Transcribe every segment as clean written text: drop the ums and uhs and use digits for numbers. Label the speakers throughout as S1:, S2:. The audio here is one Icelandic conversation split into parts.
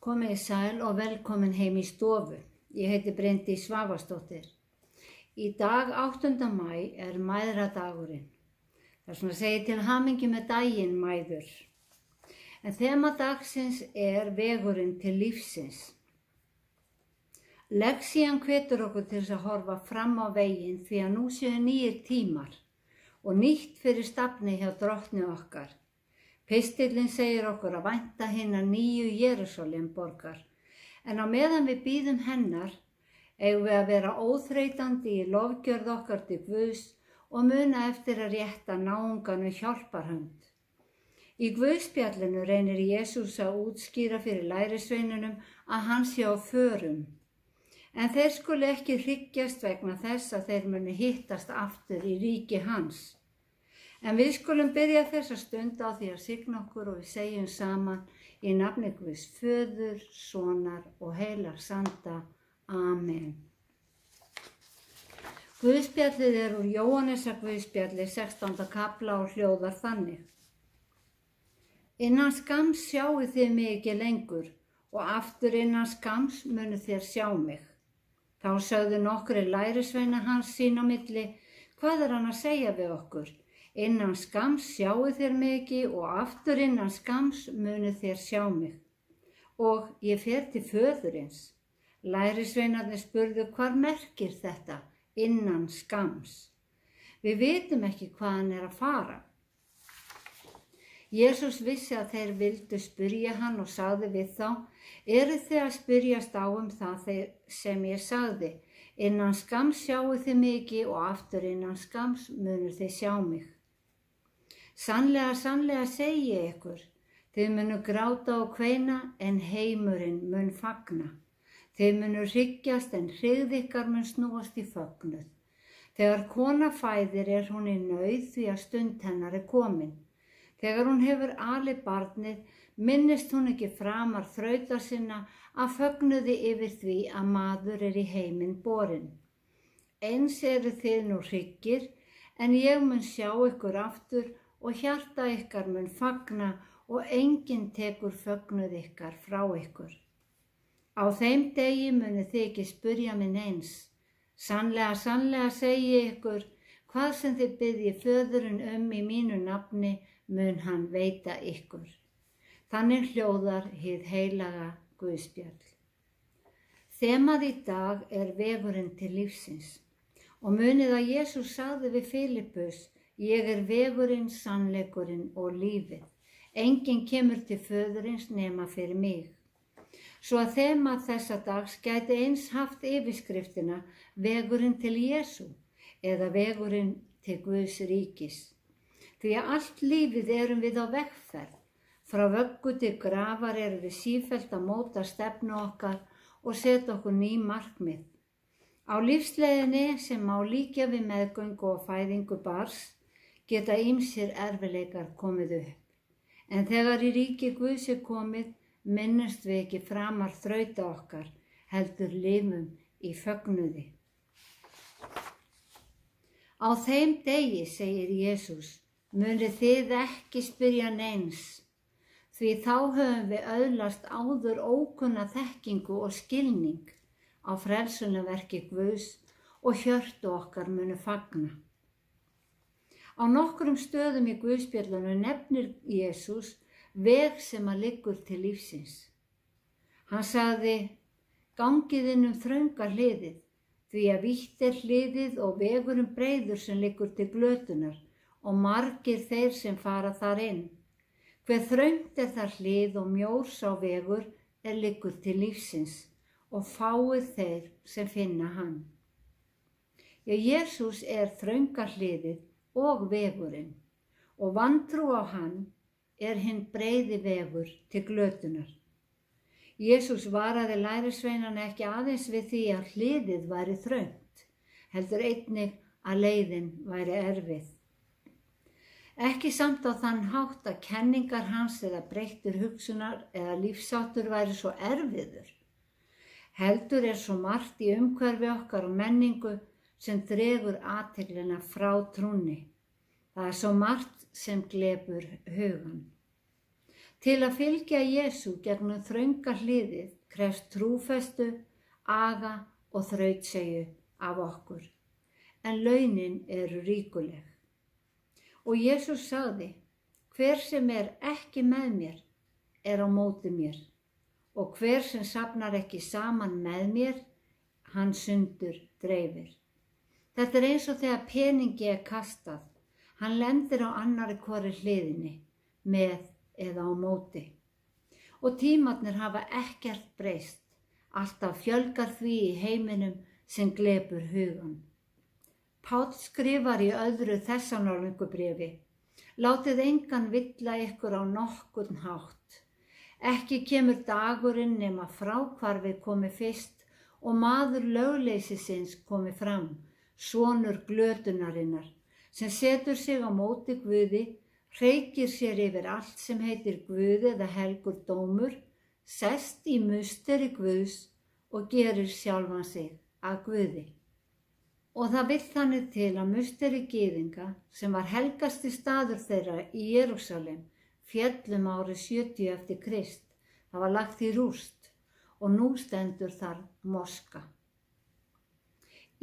S1: Komið sæl og velkomin heim í stofu. Ég heiti Bryndís Svavarsdóttir. Í dag 8. maí er mæðradagurinn. Það er svona að segja til hamingju með daginn, mæður. En þema dagsins er vegurinn til lífsins. Lexían hvetur okkur til þess að horfa fram á veginn því að nú séu nýir tímar og nýtt fyrir stafni hjá drottni okkar. Pistillinn segir okkur að vænta hinna nýju Jerúsalem borgar, en á meðan við bíðum hennar, eigum við að vera óþreytandi í lofgjörð okkar til Guðs og muna eftir að rétta náunganu hjálparhönd. Í Guðspjallinu reynir Jesús að útskýra fyrir lærisveinunum að hann sé á förum, en þeir skuli ekki hryggjast vegna þess að þeir muni hittast aftur í ríki hans. En við skulum byrja þessa stund á því að signa okkur og við segjum saman í nafni Guðs Föður, Sonar og Heilags Anda. Amen. Guðspjallið er úr Jóhannesar Guðspjalli 16. kafla og hljóðar þannig. Innan skams sjáið þið mig ekki lengur og aftur innan skams munu þér sjá mig. Þá sögðu nokkrir lærisveina hans sín á milli, hvað er hann að segja við okkur? Innan skams sjáið þér mig ekki og aftur innan skams munu þér sjá mig. Og ég fer til föðurins. Lærisveinarnir spurðu hvað merkir þetta innan skams. Við vitum ekki hvað hann er að fara. Jesús vissi að þeir vildu spyrja hann og sagði við þá, eru þið að spyrjast á það sem ég sagði, innan skams sjáið þið mig ekki og aftur innan skams munu þið sjá mig. Sannlega, sannlega segi ég ykkur, þið munu gráta og kveina en heimurinn mun fagna. Þið munu hryggjast en hryggð ykkar mun snúast í fögnuð. Þegar kona fæðir er hún í nauð því að stund hennar er komin. Þegar hún hefur alið barnið, minnist hún ekki framar þrautar sinna að fögnuði yfir því að maður er í heiminn borinn. Eins eru þið nú hryggir, en ég mun sjá ykkur aftur og hjarta ykkar mun fagna og enginn tekur fögnuð ykkar frá ykkur. Á þeim degi munu þið ekki spyrja minn eins. Sannlega, sannlega segi ykkur, hvað sem þið biðjið föðurinn í mínu nafni mun hann veita ykkur. Þannig hljóðar hið heilaga Guðspjall. Þemað í dag er vegurinn til lífsins og munið að Jesús sagði við Filippus, ég er vegurinn, sannleikurinn og lífið. Enginn kemur til föðurins nema fyrir mig. Svo að þema þessa dags gæti eins haft yfirskriftina vegurinn til Jesú eða vegurinn til Guðs ríkis. Því að allt lífið erum við á vegferð. Frá vöggu til grafar erum við sífellt að móta stefnu okkar og setja okkur ný markmið. Á lífsleiðinni sem má líkja við meðgöngu og fæðingu barns geta ýmsir erfiðleikar komið upp. En þegar í ríki Guðs er komið, minnumst við ekki framar þrauta okkar, heldur lifum í fögnuði. Á þeim degi, segir Jesús, munið þið ekki spyrja neins, því þá höfum við öðlast áður ókunna þekkingu og skilning á frelsunarverki Guðs og hjörtu okkar munu fagna. Á nokkrum stöðum í Guðspjallinu nefnir Jesús veg sem að liggur til lífsins. Hann sagði, gangið inn þrönga hliðið, því að vítt er hliðið og vegurinn breiður sem liggur til glötunar og margir þeir sem fara þar inn. Hve þröngt er þar hlið og mjór sá vegur er liggur til lífsins og fáir þeir sem finna hann. Já, Jesús er þrönga hliðið og vegurinn og vantrú á hann er hinn breiði vegur til glötunar. Jesús varaði lærisveinana ekki aðeins við því að hliðið væri þröngt, heldur einnig að leiðin væri erfið. Ekki samt á þann hátt að kenningar hans eða breyttur hugsunar eða lífsháttur væri svo erfiður. Heldur er svo margt í umhverfi okkar og menningu sem dregur athyglina frá trúnni. Það er svo margt sem glepur hugan. Til að fylgja Jesú gegnum þrönga hliðið krefst trúfestu, aga og þrautseigju af okkur, en launin eru ríkuleg. Og Jesús sagði, hver sem er ekki með mér er á móti mér, og hver sem safnar ekki saman með mér, hann sundur dreifir. Þetta er eins og þegar peningi er kastað, hann lendir á annarri hvorri hliðinni, með eða á móti. Og tímarnir hafa ekkert breyst, alltaf fjölgar því í heiminum sem glepur hugan. Páll skrifar í öðru Þessalóníkubréfi, látið engan villa ykkur á nokkurn hátt. Ekki kemur dagurinn nema fráhvarfið komi fyrst og maður lögleysisins komi fram, sonur glötunarinnar, sem setur sig á móti Guði, hreykir sér yfir allt sem heitir Guð eða helgur dómur, sest í musteri Guðs og gerir sjálfan sig að Guði. Og það vill þannig til að musteri gyðinga, sem var helgasti staður þeirra í Jerúsalem, féllum árið 70 eftir Krist. Það var lagt í rúst og nú stendur þar moska.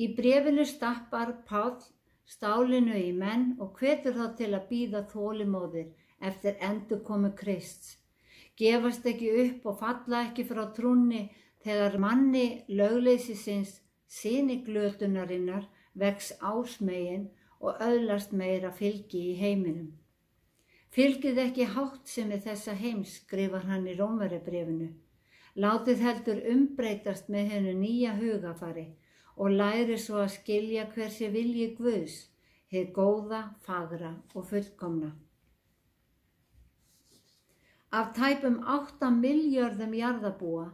S1: Í bréfinu stappar Páll stálinu í menn og hvetur þá til að bíða þolinmóðir eftir endurkomu Krists. Gefast ekki upp og falla ekki frá trúnni þegar manni lögleysisins, syni glötunarinnar, vex ásmegin og öðlast meira fylgi í heiminum. Fylgið ekki háttsemi þessa heims, skrifar hann í Rómverjabréfinu. Látið heldur umbreytast með hennu nýja hugafari og læri svo að skilja hver sé vilji Guðs, hið góða, fagra og fullkomna. Af tæpum 8 milljörðum jarðarbúa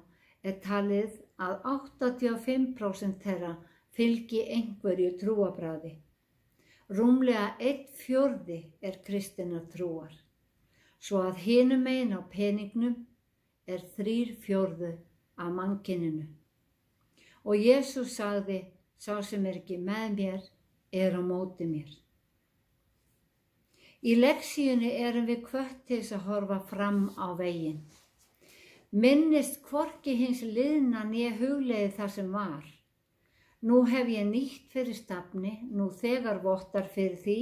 S1: er talið að 85% þeirra fylgi einhverju trúarbragði. Rúmlega 1/4 er kristinnar trúar, svo að hinum megin á peningnum er 3/4 af mannkyninu. Og Jesús sagði, sá sem er ekki með mér er á móti mér. Í lexíunni erum við hvött til þess að horfa fram á veginn. Minnist hvorki hins liðna né hugleiði það sem var. Nú hef ég nýtt fyrir stafni, nú þegar vottar fyrir því,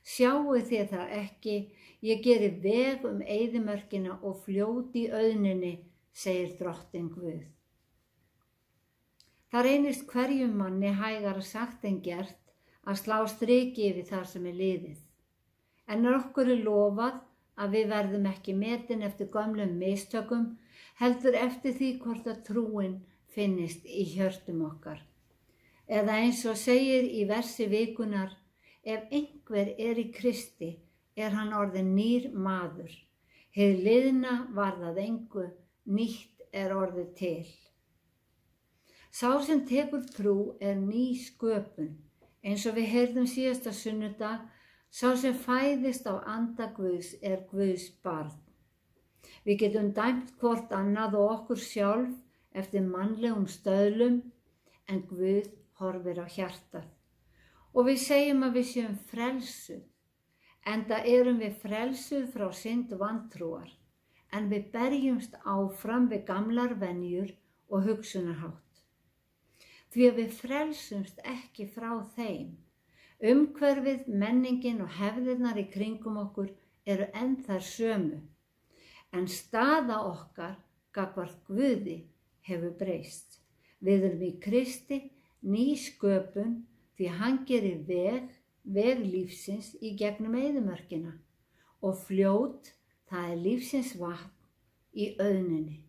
S1: sjáu þið það ekki, ég geri veg eyðimörkina og fljót í auðninni, segir drottinn Guð. Það reynist hverjum manni hægara sagt en gert að slá striki yfir það sem er liðið. En okkur er lofað að við verðum ekki metin eftir gömlum mistökum, heldur eftir því hvort að trúin finnist í hjörtum okkar. Eða eins og segir í versi vikunar, ef einhver er í Kristi, er hann orðinn nýr maður. Hið liðna varð að engu, nýtt er orðið til. Sá sem tekur trú er ný sköpun, eins og við heyrðum síðasta sunnudag, sá sem fæðist á anda Guðs er Guðs barn. Við getum dæmt hvort annað og okkur sjálf eftir mannlegum stöðlum, en Guð horfir á hjartað. Og við segjum að við séum frelsuð, enda erum við frelsuð frá synd vantrúar, en við berjumst áfram við gamlar venjur og hugsunarhátt. Því að við frelsumst ekki frá þeim. Umhverfið, menningin og hefðirnar í kringum okkur eru enn þær sömu, en staða okkar gagnvart Guði hefur breyst. Við erum í Kristi, ný sköpun, því hann gerir veg lífsins í gegnum eyðimörkina og fljót, það er lífsins vatn í auðninni.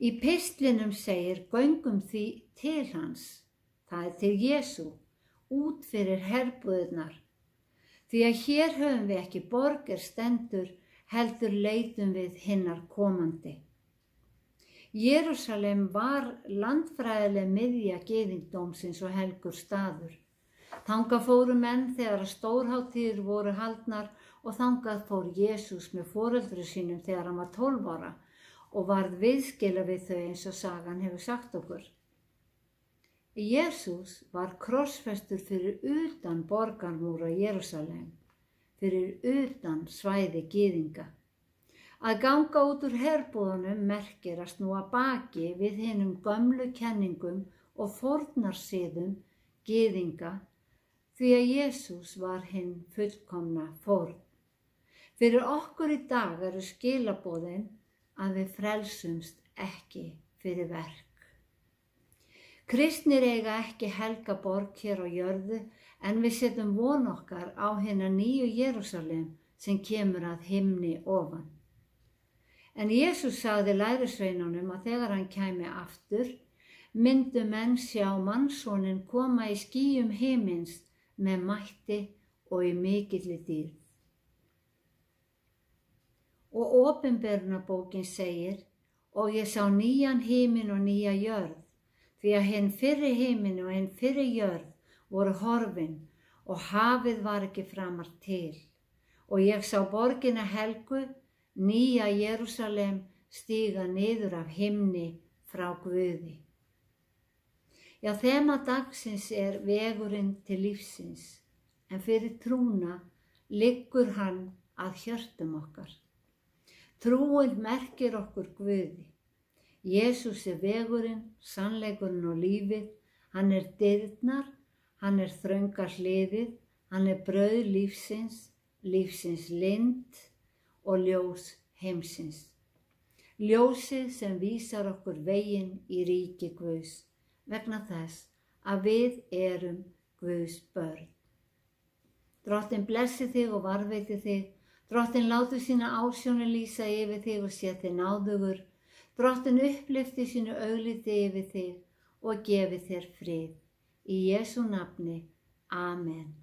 S1: Í pistlinum segir, göngum því til hans, það er til Jesú, út fyrir herbúðirnar, því að hér höfum við ekki borg stendur, heldur leitum við hinnar komandi. Jerúsalem var landfræðileg miðja gyðingdómsins og helgur staður. Þangað fóru menn þegar stórhátíðir voru haldnar og þangað fór Jesús með foreldrum sínum þegar hann var 12 ára og varð viðskila við þau eins og sagan hefur sagt okkur. Jesús var krossfestur fyrir utan borgarmúra Jerúsalem, fyrir utan svæði gyðinga. Að ganga út úr herbúðunum merkir að snúa baki við hinum gömlu kenningum og fórnarsiðum gyðinga því að Jesús var hinn fullkomna fórn. Fyrir okkur í dag eru skilaboðin að við frelsumst ekki fyrir verk. Kristnir eiga ekki helga borg hér á jörðu en við setjum von okkar á hina nýju Jerúsalem sem kemur að himni ofan. En Jesús sagði lærisveinunum að þegar hann kæmi aftur, myndu menn sjá mannssoninn koma í skýjum himins með mætti og í mikilli dýrð. Og Opinberunarbókin segir, og ég sá nýjan himin og nýja jörð, því að hinn fyrri himin og hinn fyrri jörð voru horfin og hafið var ekki framar til. Og ég sá borgina helgu, nýja Jerúsalem, stíga niður af himni frá Guði. Já, þema dagsins vegurinn til lífsins, en fyrir trúna liggur hann að hjörtum okkar. Trúin merkir okkur Guði. Jesús vegurinn, sannleikurinn og lífið, hann dyrnar, hann þrönga hliðið, hann brauð lífsins, lífsins lind og ljós heimsins. Ljósið sem vísar okkur veginn í ríki Guðs, vegna þess að við erum Guðs börn. Drottinn blessi þig og varðveiti þig, Drottinn láti sína ásjónu lýsa yfir þig og sé þig náðugur, Drottinn upplyfti sínu augliti yfir þig og gefi þér frið. Í Jesú nafni, Amen.